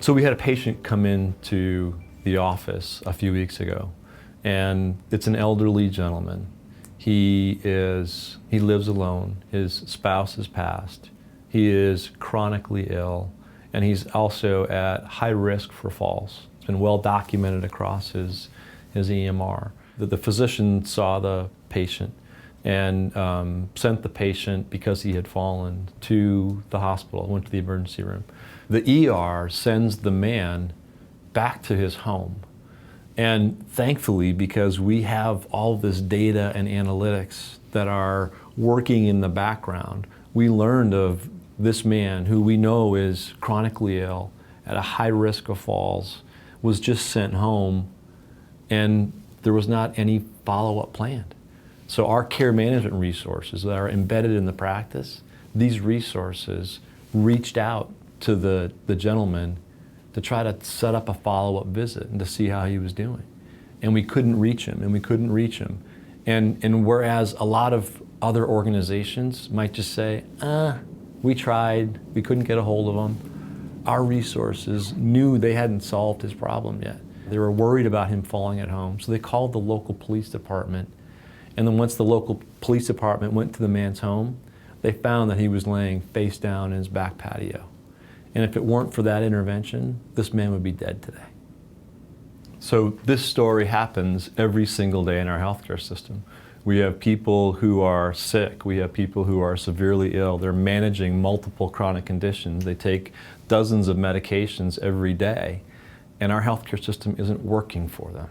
So we had a patient come into the office a few weeks ago, and it's an elderly gentleman. He lives alone. His spouse has passed. He is chronically ill, and he's also at high risk for falls. It's been well documented across his EMR. The physician saw the patient and sent the patient, because he had fallen, to the hospital, went to the emergency room. The ER sends the man back to his home. And thankfully, because we have all this data and analytics that are working in the background, we learned of this man, who we know is chronically ill, at a high risk of falls, was just sent home, and there was not any follow-up planned. So our care management resources that are embedded in the practice, these resources reached out to the gentleman to try to set up a follow-up visit and to see how he was doing. And we couldn't reach him, and we couldn't reach him. And whereas a lot of other organizations might just say, we tried, we couldn't get a hold of him, our resources knew they hadn't solved his problem yet. They were worried about him falling at home, so they called the local police department. And then once the local police department went to the man's home, they found that he was laying face down in his back patio. And if it weren't for that intervention, this man would be dead today. So this story happens every single day in our healthcare system. We have people who are sick. We have people who are severely ill. They're managing multiple chronic conditions. They take dozens of medications every day, and our healthcare system isn't working for them.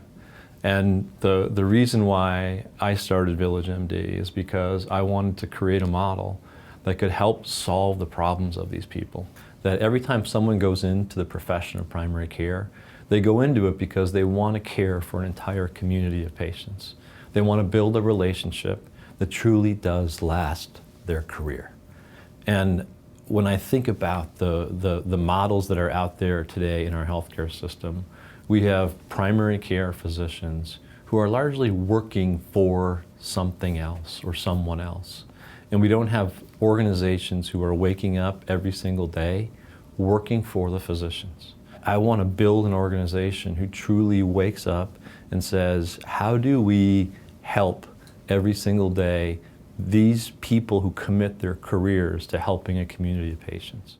And the reason why I started VillageMD is because I wanted to create a model that could help solve the problems of these people. That every time someone goes into the profession of primary care, they go into it because they want to care for an entire community of patients. They want to build a relationship that truly does last their career. And when I think about the models that are out there today in our healthcare system, we have primary care physicians who are largely working for something else or someone else. And we don't have organizations who are waking up every single day working for the physicians. I want to build an organization who truly wakes up and says, how do we help every single day these people who commit their careers to helping a community of patients?